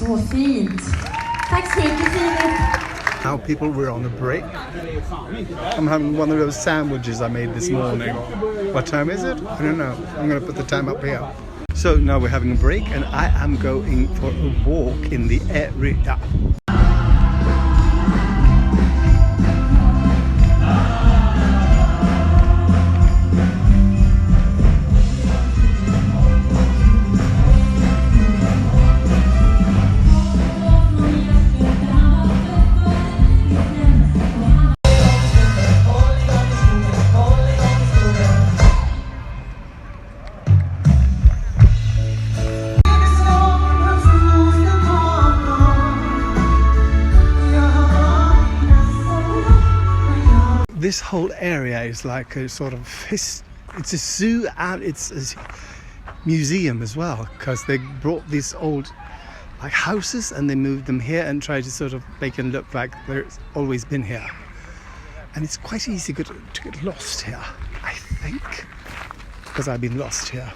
Så fint. Tack så mycket, Philip. Now people, we're on a break. I'm having one of those sandwiches I made this morning. What time is it? I don't know. I'm going to put the time up here. So now we're having a break and I am going for a walk in the area. This whole area is like a sort of it's a zoo and it's a museum as well, because they brought these old like houses and they moved them here and tried to sort of make it look like there's always been here. And it's quite easy to get lost here, I think, because I've been lost here.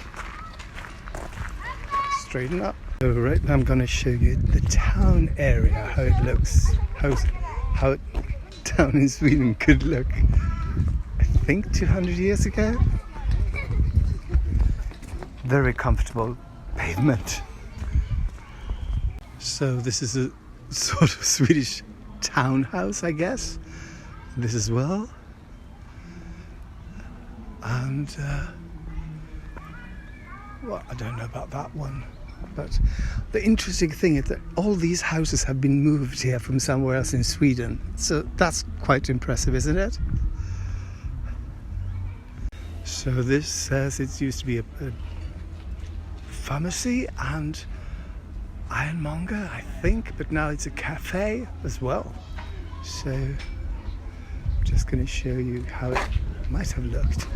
Straighten up. So right now I'm going to show you the town area, how it looks, how town in Sweden could look, I think 200 years ago. Very comfortable pavement. So this is a sort of Swedish townhouse, I guess. This as well. And well, I don't know about that one. But the interesting thing is that all these houses have been moved here from somewhere else in Sweden. So that's quite impressive, isn't it? So this says it used to be a pharmacy and ironmonger, I think, but now it's a cafe as well. So I'm just going to show you how it might have looked.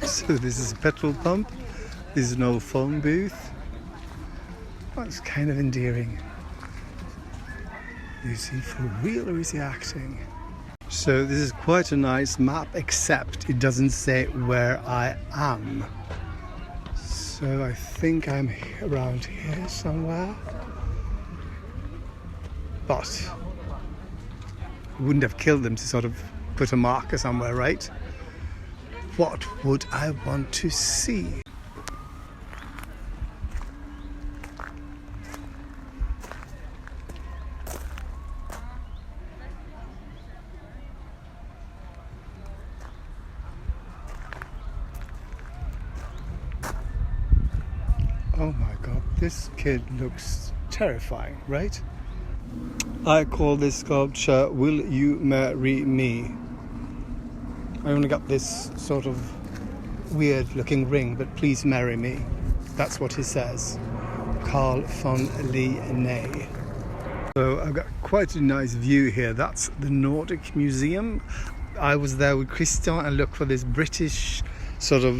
So this is a petrol pump, this is an old phone booth. Well, it's kind of endearing. You see, for real or is he acting? So this is quite a nice map, except it doesn't say where I am. So I think I'm around here somewhere. But you wouldn't have killed them to sort of put a marker somewhere, right? What would I want to see? Oh my God, this kid looks terrifying, right? I call this sculpture, Will You Marry Me? I only got this sort of weird looking ring, but please marry me. That's what he says. Carl von Linné. So I've got quite a nice view here. That's the Nordic Museum. I was there with Christian and looked for this British sort of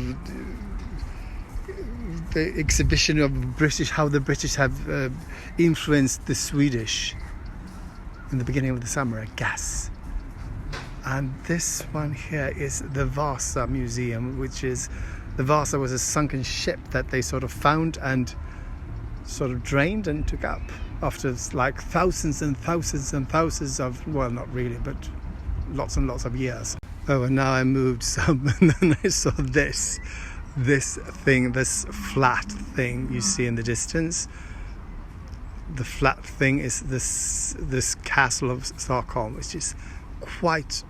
the exhibition of British, how the British have influenced the Swedish in the beginning of the summer, I guess. And this one here is the Vasa Museum, which is, the Vasa was a sunken ship that they sort of found and sort of drained and took up after like thousands and thousands and thousands of, well, not really, but lots and lots of years. Oh, and now I moved some and then I saw this thing, this flat thing you see in the distance. The flat thing is this castle of Stockholm, which is quite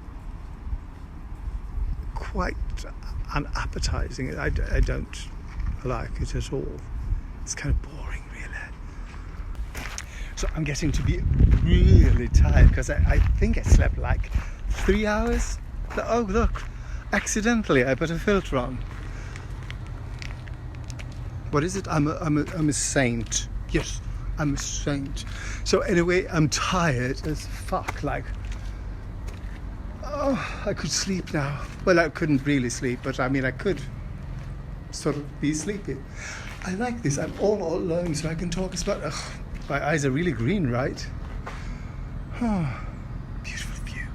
unappetizing. I don't like it at all. It's kind of boring, really. So I'm getting to be really tired because I think I slept like 3 hours. Oh look, accidentally I put a filter on. What is it? I'm a saint. Yes, I'm a saint. So anyway, I'm tired as fuck. Like, oh, I could sleep now. Well, I couldn't really sleep, but I mean, I could sort of be sleepy. I like this. I'm all alone, so I can talk about. Ugh, my eyes are really green, right? Oh, beautiful view.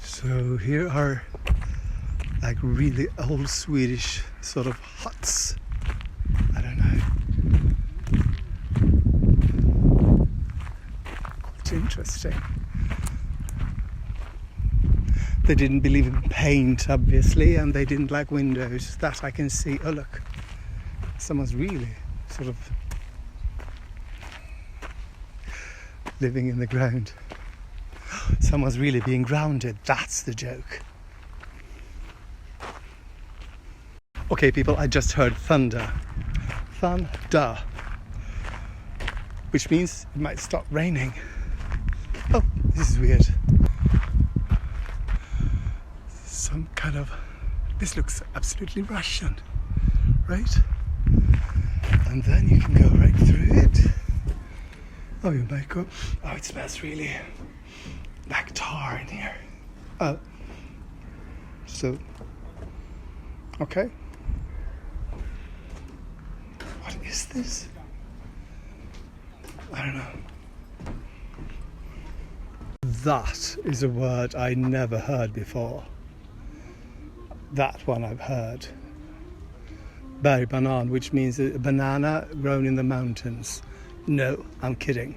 So here are like really old Swedish sort of huts. I don't know. Quite interesting. They didn't believe in paint, obviously, and they didn't like windows. That I can see. Oh look, someone's really sort of living in the ground. Someone's really being grounded. That's the joke. Okay, people, I just heard thunder. Thunder. Which means it might stop raining. Oh, this is weird. Some kind of... This looks absolutely Russian, right? And then you can go right through it. Oh, you might go... Oh, it smells really like tar in here. Oh. So... Okay. What is this? I don't know. That is a word I never heard before. That one I've heard. Bergbanan, which means a banana grown in the mountains. No, I'm kidding.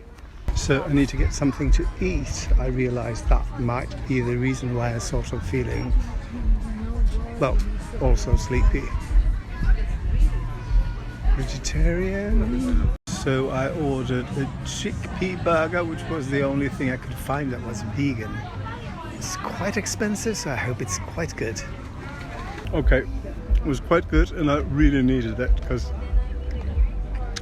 So I need to get something to eat. I realise that might be the reason why I'm sort of feeling, well, also sleepy. Vegetarian. So I ordered a chickpea burger, which was the only thing I could find that was vegan. It's quite expensive, so I hope it's quite good. Okay, it was quite good and I really needed it because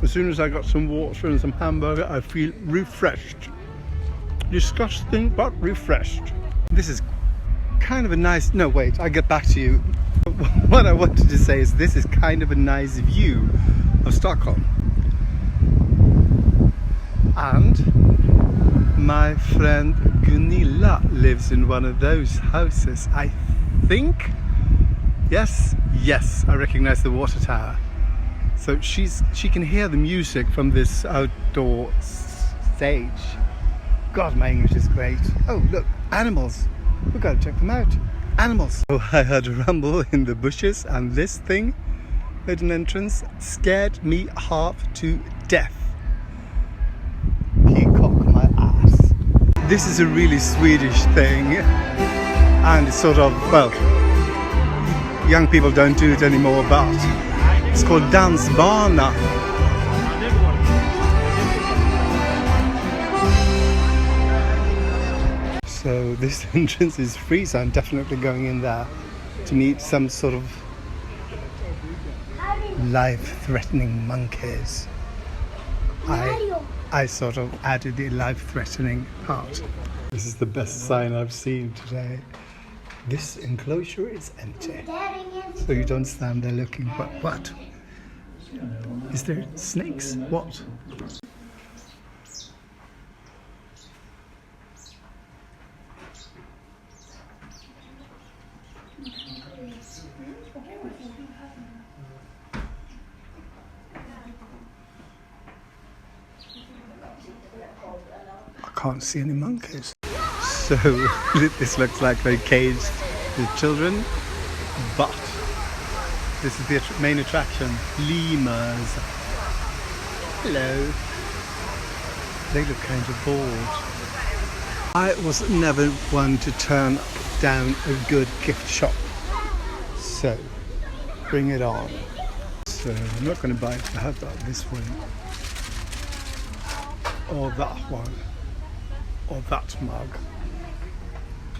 as soon as I got some water and some hamburger, I feel refreshed. Disgusting, but refreshed. This is kind of a nice... No, wait, I'll get back to you. What I wanted to say is this is kind of a nice view of Stockholm. And my friend Gunilla lives in one of those houses, I think. Yes, I recognize the water tower. So she can hear the music from this outdoor stage. God, my English is great. Oh, look, animals. We've got to check them out. Animals. So I heard a rumble in the bushes and this thing made an entrance. Scared me half to death. Peacock my ass. This is a really Swedish thing. And it's sort of, well, young people don't do it anymore, but it's called dansbana. So this entrance is free, so I'm definitely going in there to meet some sort of life-threatening monkeys. I sort of added the life-threatening part. This is the best sign I've seen today. This enclosure is empty, so you don't stand there looking. But what? Is there snakes? What? I can't see any monkeys. So this looks like they caged the children, but this is the main attraction. Lemurs. Hello. They look kind of bored. I was never one to turn down a good gift shop. So bring it on. So I'm not going to buy it. I have that this one. Or that one. Or that mug.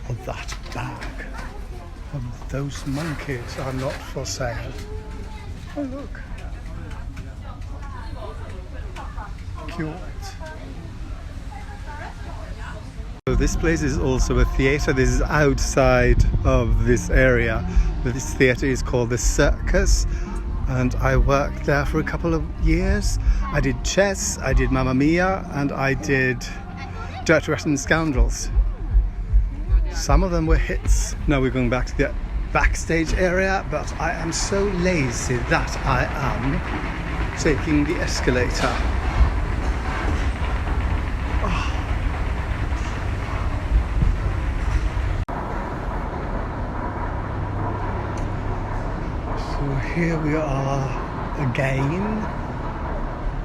Or that bag. And those monkeys are not for sale. Oh look. Cute. So this place is also a theatre. This is outside of this area. This theatre is called the Circus, and I worked there for a couple of years. I did chess, I did Mamma Mia, and I did Dirty Rotten Scoundrels. Some of them were hits. Now we're going back to the backstage area, but I am so lazy that I am taking the escalator. So here we are again.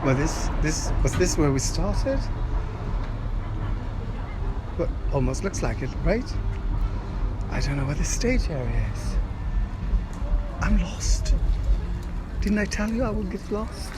Well, was this where we started? But almost looks like it, right? I don't know where the stage area is. I'm lost. Didn't I tell you I would get lost?